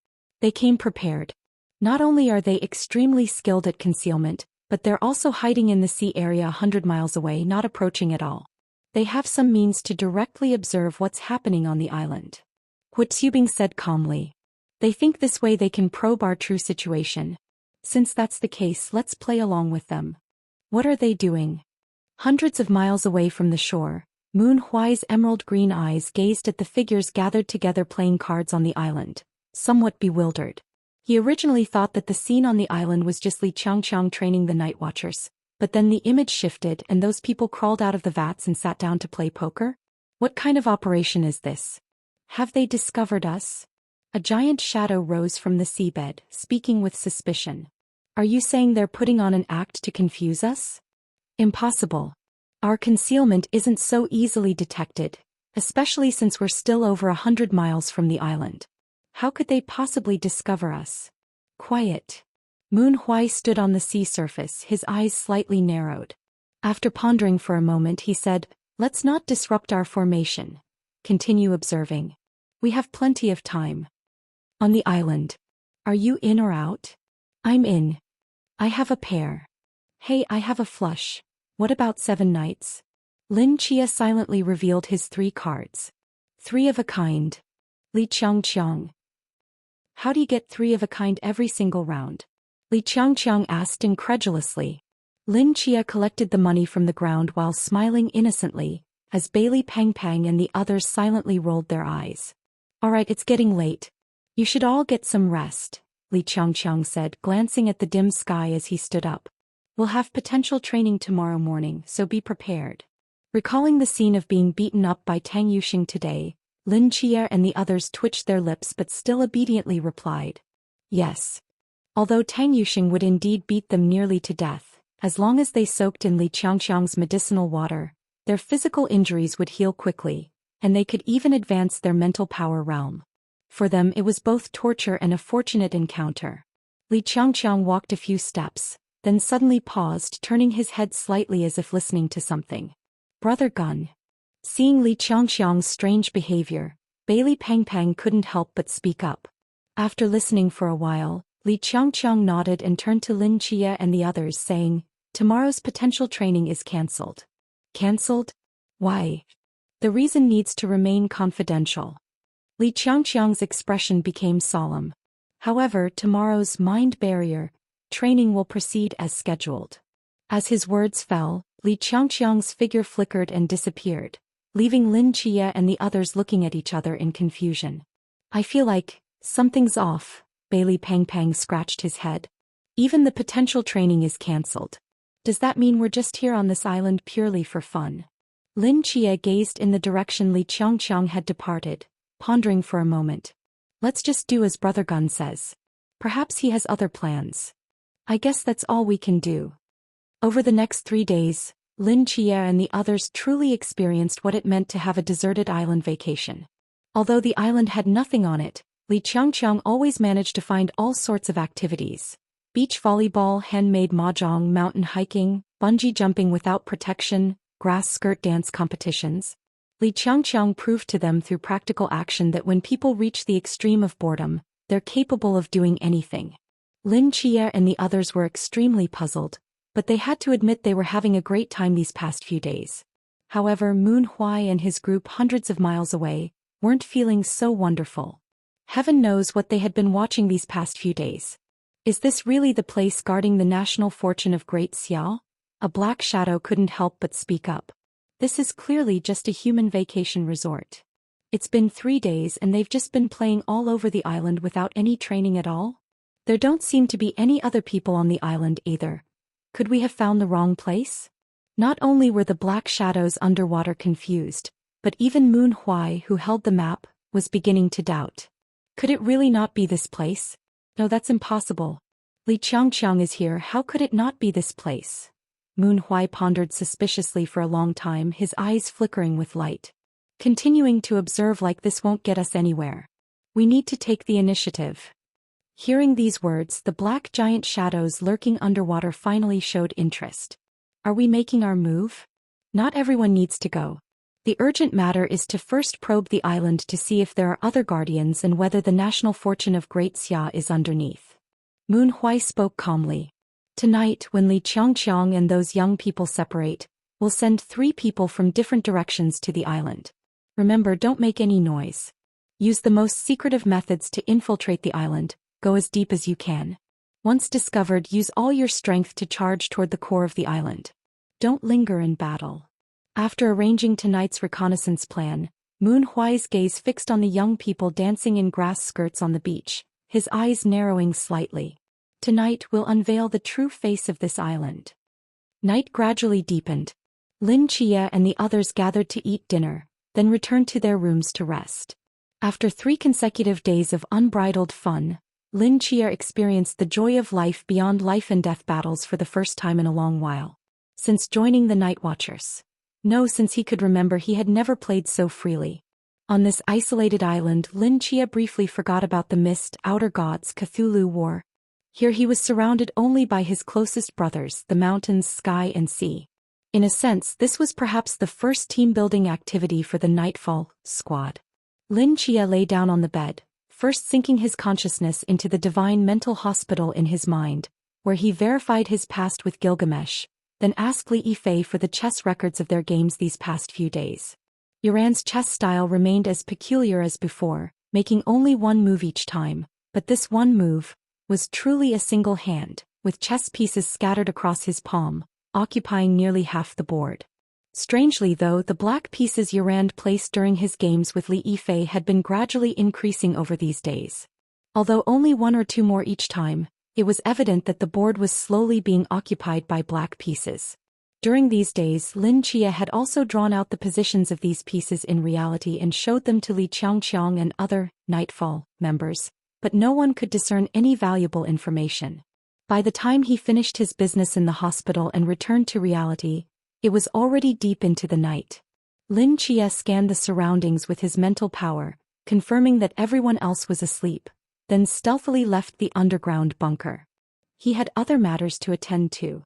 They came prepared. Not only are they extremely skilled at concealment, but they're also hiding in the sea area 100 miles away, not approaching at all. They have some means to directly observe what's happening on the island. Huitubing said calmly. They think this way they can probe our true situation. Since that's the case, let's play along with them. What are they doing? Hundreds of miles away from the shore, Moon Huai's emerald green eyes gazed at the figures gathered together playing cards on the island, somewhat bewildered. He originally thought that the scene on the island was just Li Qiangqiang training the night watchers, but then the image shifted and those people crawled out of the vats and sat down to play poker? What kind of operation is this? Have they discovered us? A giant shadow rose from the seabed, speaking with suspicion. Are you saying they're putting on an act to confuse us? Impossible. Our concealment isn't so easily detected, especially since we're still over 100 miles from the island. How could they possibly discover us? Quiet. Moon Huai stood on the sea surface, his eyes slightly narrowed. After pondering for a moment, he said, let's not disrupt our formation. Continue observing. We have plenty of time. On the island. Are you in or out? I'm in. I have a pair. Hey, I have a flush. What about 7 knights? Lin Chia silently revealed his 3 cards. 3 of a kind. Li Qiangqiang. How do you get 3 of a kind every single round? Li Qiangqiang asked incredulously. Lin Chia collected the money from the ground while smiling innocently, as Bailey Pang Pang and the others silently rolled their eyes. Alright, it's getting late. You should all get some rest, Li Qiangqiang said, glancing at the dim sky as he stood up. We'll have potential training tomorrow morning, so be prepared. Recalling the scene of being beaten up by Tang Yuxing today, Lin Chia and the others twitched their lips but still obediently replied. Yes. Although Tang Yuxing would indeed beat them nearly to death, as long as they soaked in Li Qiangqiang's medicinal water, their physical injuries would heal quickly, and they could even advance their mental power realm. For them it was both torture and a fortunate encounter. Li Qiangqiang walked a few steps, then suddenly paused, turning his head slightly as if listening to something. Brother Gun. Seeing Li Qiangqiang's strange behavior, Bailey Pang Pang couldn't help but speak up. After listening for a while, Li Qiangqiang nodded and turned to Lin Chia and the others saying, tomorrow's potential training is cancelled. Cancelled? Why? The reason needs to remain confidential. Li Qiangqiang's expression became solemn. However, tomorrow's mind barrier training will proceed as scheduled. As his words fell, Li Qiangqiang's figure flickered and disappeared, leaving Lin Chia and the others looking at each other in confusion. I feel like something's off, Bailey Pang Pang scratched his head. Even the potential training is cancelled. Does that mean we're just here on this island purely for fun? Lin Chia gazed in the direction Li Qiangqiang had departed, pondering for a moment. Let's just do as Brother Gun says. Perhaps he has other plans. I guess that's all we can do. Over the next 3 days, Lin Chia and the others truly experienced what it meant to have a deserted island vacation. Although the island had nothing on it, Li Qiangqiang always managed to find all sorts of activities. Beach volleyball, handmade mahjong, mountain hiking, bungee jumping without protection, grass skirt dance competitions. Li Qiangqiang proved to them through practical action that when people reach the extreme of boredom, they're capable of doing anything. Lin Chia and the others were extremely puzzled, but they had to admit they were having a great time these past few days. However, Moon Huai and his group hundreds of miles away weren't feeling so wonderful. Heaven knows what they had been watching these past few days. Is this really the place guarding the national fortune of Great Xiao? A black shadow couldn't help but speak up. This is clearly just a human vacation resort. It's been 3 days and they've just been playing all over the island without any training at all? There don't seem to be any other people on the island either. Could we have found the wrong place? Not only were the black shadows underwater confused, but even Moon Huai, who held the map, was beginning to doubt. Could it really not be this place? No, that's impossible. Li Qiangqiang is here, how could it not be this place? Moon Huai pondered suspiciously for a long time, his eyes flickering with light. Continuing to observe like this won't get us anywhere. We need to take the initiative. Hearing these words, the black giant shadows lurking underwater finally showed interest. Are we making our move? Not everyone needs to go. The urgent matter is to first probe the island to see if there are other guardians and whether the national fortune of Great Xia is underneath. Moon Huai spoke calmly. Tonight, when Li Qiangqiang and those young people separate, we'll send 3 people from different directions to the island. Remember, don't make any noise. Use the most secretive methods to infiltrate the island, go as deep as you can. Once discovered, use all your strength to charge toward the core of the island. Don't linger in battle. After arranging tonight's reconnaissance plan, Moon Huai's gaze fixed on the young people dancing in grass skirts on the beach, his eyes narrowing slightly. Tonight we'll unveil the true face of this island. Night gradually deepened. Lin Chia and the others gathered to eat dinner, then returned to their rooms to rest. After 3 consecutive days of unbridled fun, Lin Chia experienced the joy of life beyond life and death battles for the first time in a long while. Since joining the Night Watchers. No, since he could remember, he had never played so freely. On this isolated island, Lin Chia briefly forgot about the mist, outer gods, Cthulhu war. Here he was surrounded only by his closest brothers, the mountains, sky and sea. In a sense, this was perhaps the first team-building activity for the Nightfall squad. Lin Chia lay down on the bed, first sinking his consciousness into the divine mental hospital in his mind, where he verified his past with Gilgamesh, then asked Li Yifei for the chess records of their games these past few days. Yuran's chess style remained as peculiar as before, making only one move each time, but this one move was truly a single hand, with chess pieces scattered across his palm, occupying nearly half the board. Strangely though, the black pieces Yuran placed during his games with Li Yifei had been gradually increasing over these days. Although only 1 or 2 more each time, it was evident that the board was slowly being occupied by black pieces. During these days, Lin Chia had also drawn out the positions of these pieces in reality and showed them to Li Qiangqiang and other Nightfall members, but no one could discern any valuable information. By the time he finished his business in the hospital and returned to reality, it was already deep into the night. Lin Chia scanned the surroundings with his mental power, confirming that everyone else was asleep, then stealthily left the underground bunker. He had other matters to attend to.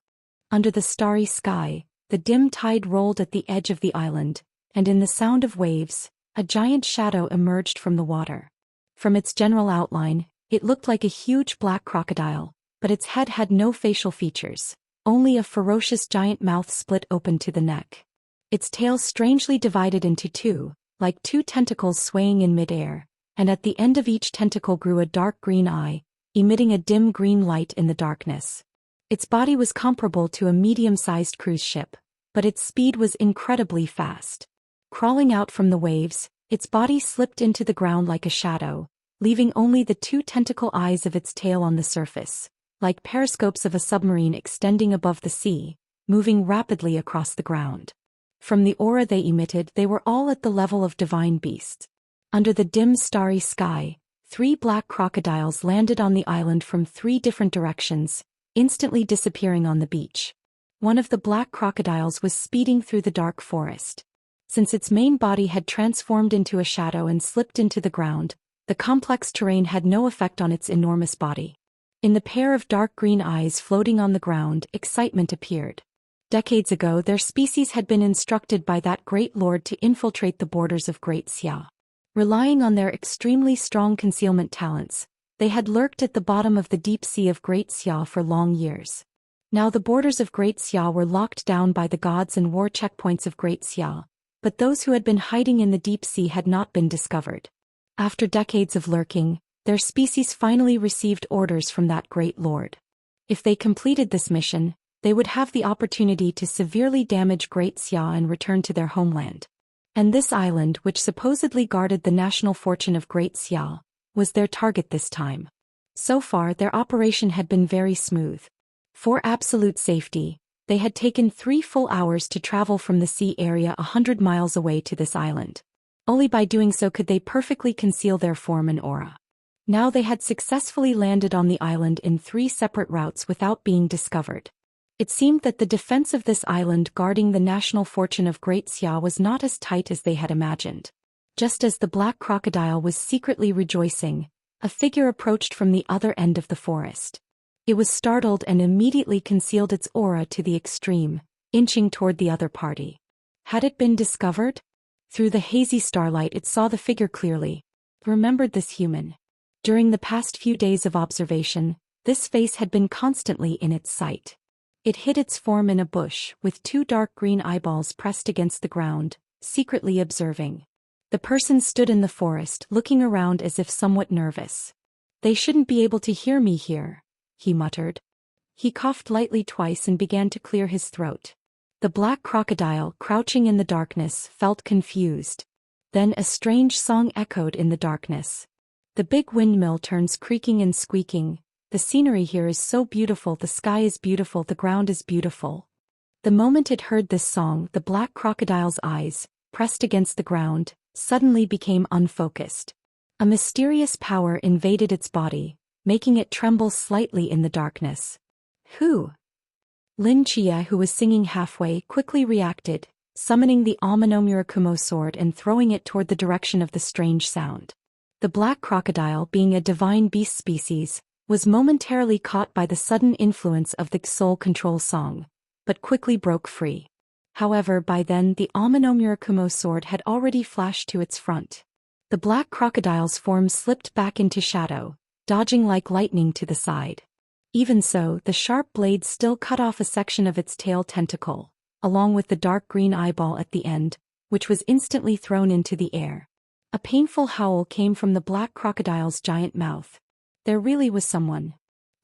Under the starry sky, the dim tide rolled at the edge of the island, and in the sound of waves, a giant shadow emerged from the water. From its general outline, it looked like a huge black crocodile, but its head had no facial features, only a ferocious giant mouth split open to the neck. Its tail strangely divided into 2, like 2 tentacles swaying in midair, and at the end of each tentacle grew a dark green eye, emitting a dim green light in the darkness. Its body was comparable to a medium-sized cruise ship, but its speed was incredibly fast. Crawling out from the waves, its body slipped into the ground like a shadow, leaving only the 2 tentacle eyes of its tail on the surface, like periscopes of a submarine extending above the sea, moving rapidly across the ground. From the aura they emitted, they were all at the level of divine beasts. Under the dim starry sky, 3 black crocodiles landed on the island from 3 different directions, instantly disappearing on the beach. One of the black crocodiles was speeding through the dark forest. Since its main body had transformed into a shadow and slipped into the ground, the complex terrain had no effect on its enormous body. In the pair of dark green eyes floating on the ground, excitement appeared. Decades ago, their species had been instructed by that great lord to infiltrate the borders of Great Xia. Relying on their extremely strong concealment talents, they had lurked at the bottom of the deep sea of Great Xia for long years. Now the borders of Great Xia were locked down by the gods and war checkpoints of Great Xia, but those who had been hiding in the deep sea had not been discovered. After decades of lurking, their species finally received orders from that great lord. If they completed this mission, they would have the opportunity to severely damage Great Xia and return to their homeland. And this island, which supposedly guarded the national fortune of Great Xia, was their target this time. So far, their operation had been very smooth. For absolute safety, they had taken 3 full hours to travel from the sea area 100 miles away to this island. Only by doing so could they perfectly conceal their form and aura. Now they had successfully landed on the island in 3 separate routes without being discovered. It seemed that the defense of this island guarding the national fortune of Great Xia was not as tight as they had imagined. Just as the black crocodile was secretly rejoicing, a figure approached from the other end of the forest. It was startled and immediately concealed its aura to the extreme, inching toward the other party. Had it been discovered? Through the hazy starlight it saw the figure clearly. Remembered this human. During the past few days of observation, this face had been constantly in its sight. It hid its form in a bush, with 2 dark green eyeballs pressed against the ground, secretly observing. The person stood in the forest, looking around as if somewhat nervous. "They shouldn't be able to hear me here," he muttered. He coughed lightly twice and began to clear his throat. The black crocodile, crouching in the darkness, felt confused. Then a strange song echoed in the darkness. "The big windmill turns creaking and squeaking. The scenery here is so beautiful, the sky is beautiful, the ground is beautiful." The moment it heard this song, the black crocodile's eyes, pressed against the ground, suddenly became unfocused. A mysterious power invaded its body, making it tremble slightly in the darkness. "Who?" Lin Chia, who was singing halfway, quickly reacted, summoning the Amano-Murakumo sword and throwing it toward the direction of the strange sound. The black crocodile, being a divine beast species, was momentarily caught by the sudden influence of the soul control song, but quickly broke free. However, by then the Amano-Murakumo sword had already flashed to its front. The black crocodile's form slipped back into shadow, dodging like lightning to the side. Even so, the sharp blade still cut off a section of its tail tentacle, along with the dark green eyeball at the end, which was instantly thrown into the air. A painful howl came from the black crocodile's giant mouth. There really was someone.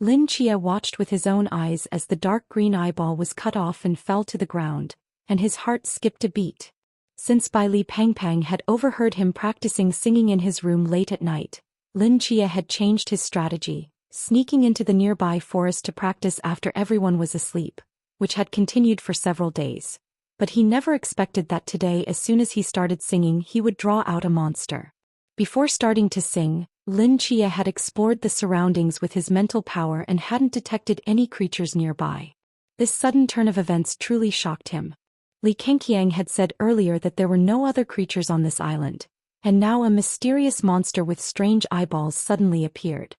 Lin Chia watched with his own eyes as the dark green eyeball was cut off and fell to the ground, and his heart skipped a beat. Since Bai Li Pangpang had overheard him practicing singing in his room late at night, Lin Chia had changed his strategy, sneaking into the nearby forest to practice after everyone was asleep, which had continued for several days. But he never expected that today, as soon as he started singing, he would draw out a monster. Before starting to sing, Lin Chia had explored the surroundings with his mental power and hadn't detected any creatures nearby. This sudden turn of events truly shocked him. Li Kengqiang had said earlier that there were no other creatures on this island, and now a mysterious monster with strange eyeballs suddenly appeared.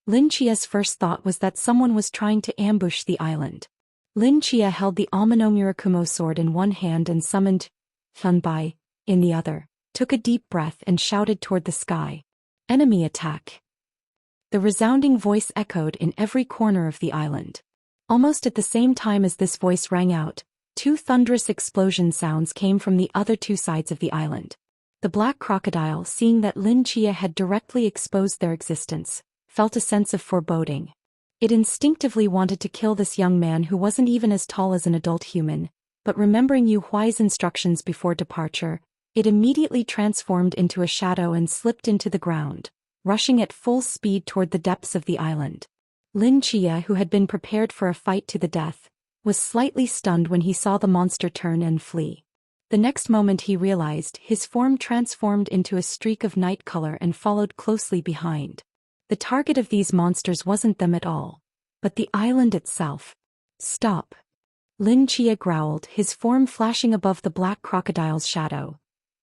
Lin Chia's first thought was that someone was trying to ambush the island. Lin Chia held the Amano-Murakumo sword in one hand and summoned Funbai in the other, took a deep breath and shouted toward the sky. "Enemy attack!" The resounding voice echoed in every corner of the island. Almost at the same time as this voice rang out, 2 thunderous explosion sounds came from the other 2 sides of the island. The black crocodile, seeing that Lin Chia had directly exposed their existence, felt a sense of foreboding. It instinctively wanted to kill this young man who wasn't even as tall as an adult human, but remembering Yu Huai's instructions before departure, it immediately transformed into a shadow and slipped into the ground, rushing at full speed toward the depths of the island. Lin Chia, who had been prepared for a fight to the death, was slightly stunned when he saw the monster turn and flee. The next moment he realized his form transformed into a streak of night color and followed closely behind. The target of these monsters wasn't them at all, but the island itself. "Stop!" Lin Chia growled, his form flashing above the black crocodile's shadow.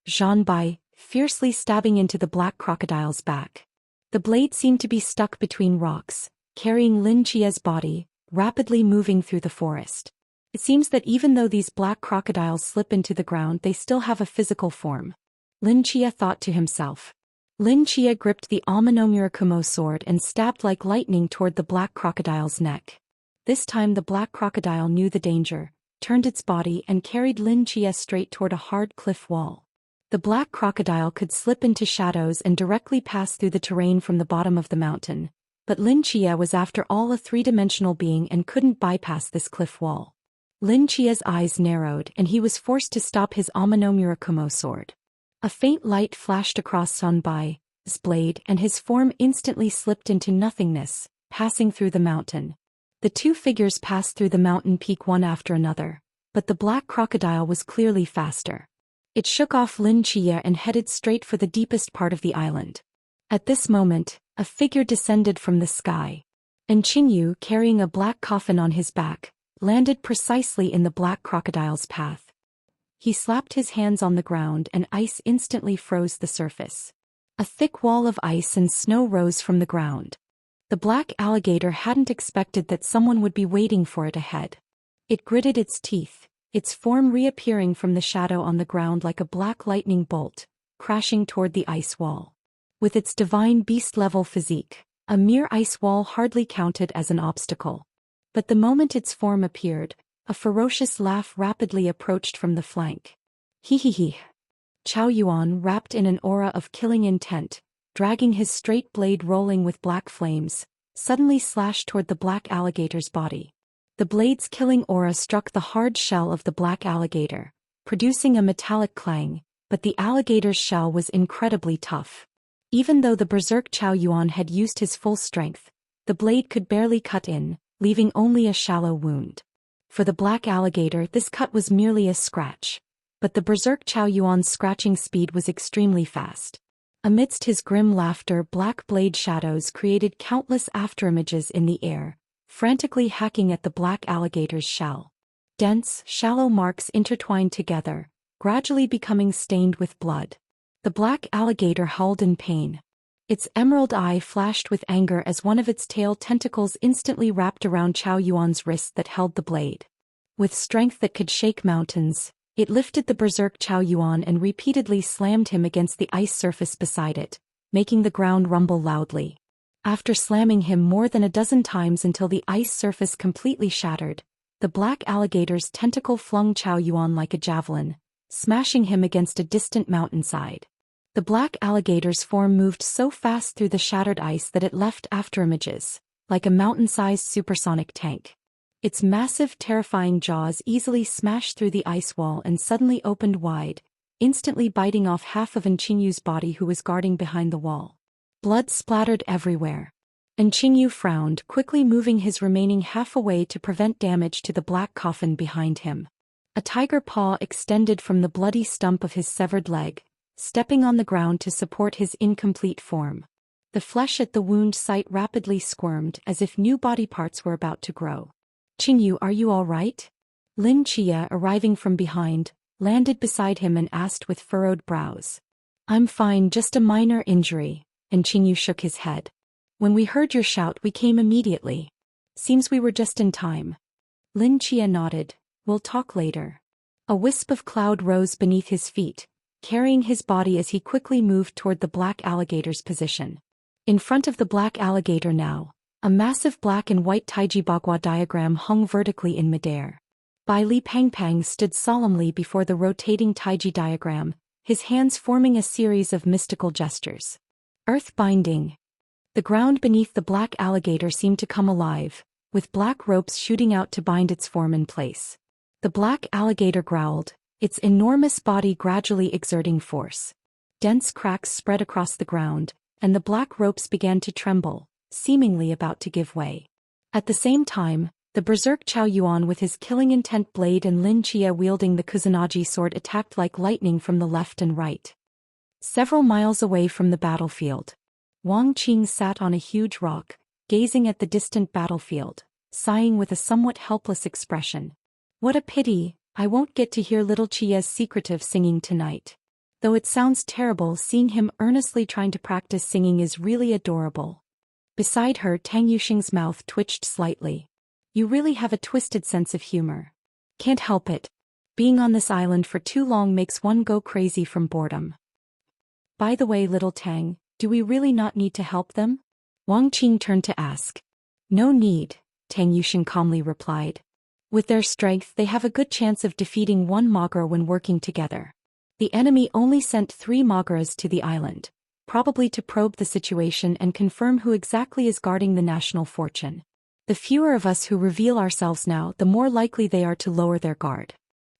Zhan Bai, fiercely stabbing into the black crocodile's back. The blade seemed to be stuck between rocks, carrying Lin Chia's body, rapidly moving through the forest. It seems that even though these black crocodiles slip into the ground, they still have a physical form. Lin Chia thought to himself. Lin Chia gripped the Amano-Murakumo sword and stabbed like lightning toward the black crocodile's neck. This time the black crocodile knew the danger, turned its body and carried Lin Chia straight toward a hard cliff wall. The black crocodile could slip into shadows and directly pass through the terrain from the bottom of the mountain, but Lin Chia was after all a 3-dimensional being and couldn't bypass this cliff wall. Lin Chia's eyes narrowed and he was forced to stop his Amano-Murakumo sword. A faint light flashed across Zhan Bai's blade and his form instantly slipped into nothingness, passing through the mountain. The 2 figures passed through the mountain peak one after another, but the black crocodile was clearly faster. It shook off Lin Chia and headed straight for the deepest part of the island. At this moment, A figure descended from the sky. And Qingyu, carrying a black coffin on his back, landed precisely in the black crocodile's path. He slapped his hands on the ground and ice instantly froze the surface. A thick wall of ice and snow rose from the ground. The black alligator hadn't expected that someone would be waiting for it ahead. It gritted its teeth, its form reappearing from the shadow on the ground like a black lightning bolt, crashing toward the ice wall. With its divine beast-level physique, a mere ice wall hardly counted as an obstacle. But the moment its form appeared, a ferocious laugh rapidly approached from the flank. Hee. Chao Yuan, wrapped in an aura of killing intent, dragging his straight blade rolling with black flames, suddenly slashed toward the black alligator's body. The blade's killing aura struck the hard shell of the black alligator, producing a metallic clang, but the alligator's shell was incredibly tough. Even though the berserk Chao Yuan had used his full strength, the blade could barely cut in, leaving only a shallow wound. For the black alligator, this cut was merely a scratch. But the berserk Chao Yuan's scratching speed was extremely fast. Amidst his grim laughter, black blade shadows created countless afterimages in the air, frantically hacking at the black alligator's shell. Dense, shallow marks intertwined together, gradually becoming stained with blood. The black alligator howled in pain. Its emerald eye flashed with anger as one of its tail tentacles instantly wrapped around Chao Yuan's wrist that held the blade. With strength that could shake mountains, it lifted the berserk Chao Yuan and repeatedly slammed him against the ice surface beside it, making the ground rumble loudly. After slamming him more than a dozen times until the ice surface completely shattered, the black alligator's tentacle flung Chao Yuan like a javelin, smashing him against a distant mountainside. The black alligator's form moved so fast through the shattered ice that it left afterimages, like a mountain-sized supersonic tank. Its massive, terrifying jaws easily smashed through the ice wall and suddenly opened wide, instantly biting off half of Qingyu's body, who was guarding behind the wall. Blood splattered everywhere. Qingyu frowned, quickly moving his remaining half away to prevent damage to the black coffin behind him. A tiger paw extended from the bloody stump of his severed leg, stepping on the ground to support his incomplete form. The flesh at the wound site rapidly squirmed as if new body parts were about to grow. Qingyu, are you all right? Lin Chia, arriving from behind, landed beside him and asked with furrowed brows. I'm fine, just a minor injury, and Qingyu shook his head. When we heard your shout, we came immediately. Seems we were just in time. Lin Chia nodded. We'll talk later. A wisp of cloud rose beneath his feet, carrying his body as he quickly moved toward the black alligator's position. In front of the black alligator now, a massive black and white Taiji Bagua diagram hung vertically in midair. Bai Li Pangpang stood solemnly before the rotating Taiji diagram, his hands forming a series of mystical gestures. Earth binding. The ground beneath the black alligator seemed to come alive, with black ropes shooting out to bind its form in place. The black alligator growled, its enormous body gradually exerting force. Dense cracks spread across the ground, and the black ropes began to tremble, seemingly about to give way. At the same time, the berserk Chao Yuan with his killing intent blade and Lin Chia wielding the Kusanagi sword attacked like lightning from the left and right. Several miles away from the battlefield, Wang Qing sat on a huge rock, gazing at the distant battlefield, sighing with a somewhat helpless expression. What a pity, I won't get to hear little Chia's secretive singing tonight. Though it sounds terrible, seeing him earnestly trying to practice singing is really adorable. Beside her, Tang Yuxing's mouth twitched slightly. You really have a twisted sense of humor. Can't help it. Being on this island for too long makes one go crazy from boredom. By the way, little Tang, do we really not need to help them? Wang Qing turned to ask. No need, Tang Yuxing calmly replied. With their strength, they have a good chance of defeating one Magra when working together. The enemy only sent 3 Magras to the island, probably to probe the situation and confirm who exactly is guarding the national fortune. The fewer of us who reveal ourselves now, the more likely they are to lower their guard.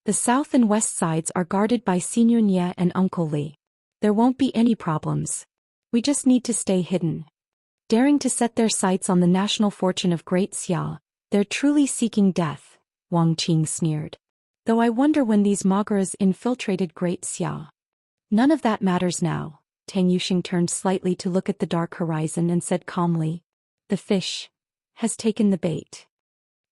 The south and west sides are guarded by Senior Nye and Uncle Li. There won't be any problems. We just need to stay hidden. Daring to set their sights on the national fortune of Great Xia, they're truly seeking death, Wang Qing sneered. Though I wonder when these Magras infiltrated Great Xia. None of that matters now, Tang Yuxing turned slightly to look at the dark horizon and said calmly, "The fish has taken the bait."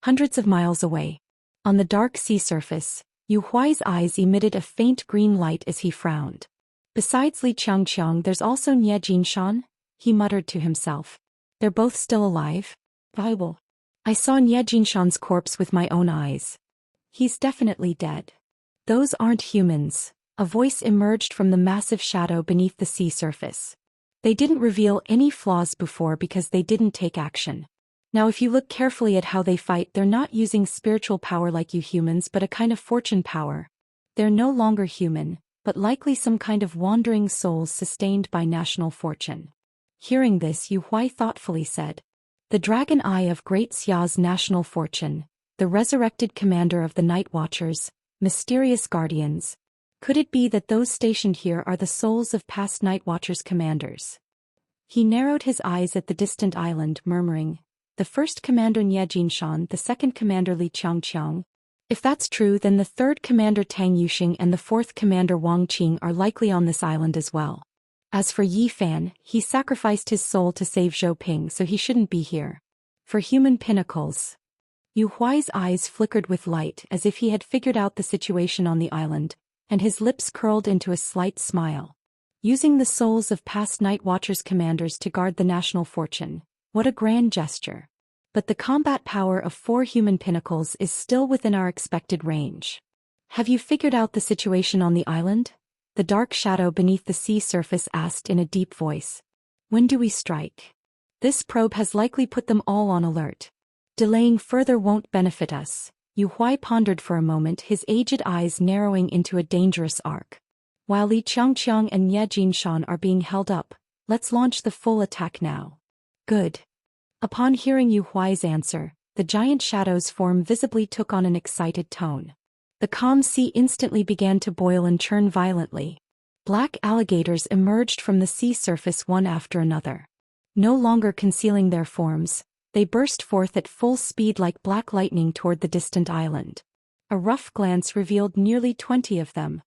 Hundreds of miles away, on the dark sea surface, Yu Huai's eyes emitted a faint green light as he frowned. "Besides Li Qiangqiang, there's also Nie Jinshan," he muttered to himself. "They're both still alive? Bible. I saw Nie Jinshan's corpse with my own eyes. He's definitely dead." "Those aren't humans," a voice emerged from the massive shadow beneath the sea surface. "They didn't reveal any flaws before because they didn't take action. Now if you look carefully at how they fight, they're not using spiritual power like you humans but a kind of fortune power. They're no longer human, but likely some kind of wandering souls sustained by national fortune." Hearing this, Yu Huai thoughtfully said, "The Dragon Eye of Great Xia's national fortune, the resurrected commander of the Night Watchers, mysterious guardians. Could it be that those stationed here are the souls of past Night Watchers commanders?" He narrowed his eyes at the distant island, murmuring, "The first commander Nie Jinshan, the second commander Li Qiangqiang. If that's true, then the third commander Tang Yuxing and the fourth commander Wang Qing are likely on this island as well. As for Yi Fan, he sacrificed his soul to save Zhou Ping, so he shouldn't be here. For human pinnacles." Yu Huai's eyes flickered with light as if he had figured out the situation on the island, and his lips curled into a slight smile. Using the souls of past Night Watchers commanders to guard the national fortune. What a grand gesture. But the combat power of 4 human pinnacles is still within our expected range. "Have you figured out the situation on the island?" the dark shadow beneath the sea surface asked in a deep voice. "When do we strike? This probe has likely put them all on alert. Delaying further won't benefit us." Yu Huai pondered for a moment, his aged eyes narrowing into a dangerous arc. "While Li Qiangqiang and Nie Jinshan are being held up, let's launch the full attack now." "Good." Upon hearing Yu Huai's answer, the giant shadow's form visibly took on an excited tone. The calm sea instantly began to boil and churn violently. Black alligators emerged from the sea surface one after another. No longer concealing their forms, they burst forth at full speed like black lightning toward the distant island. A rough glance revealed nearly 20 of them,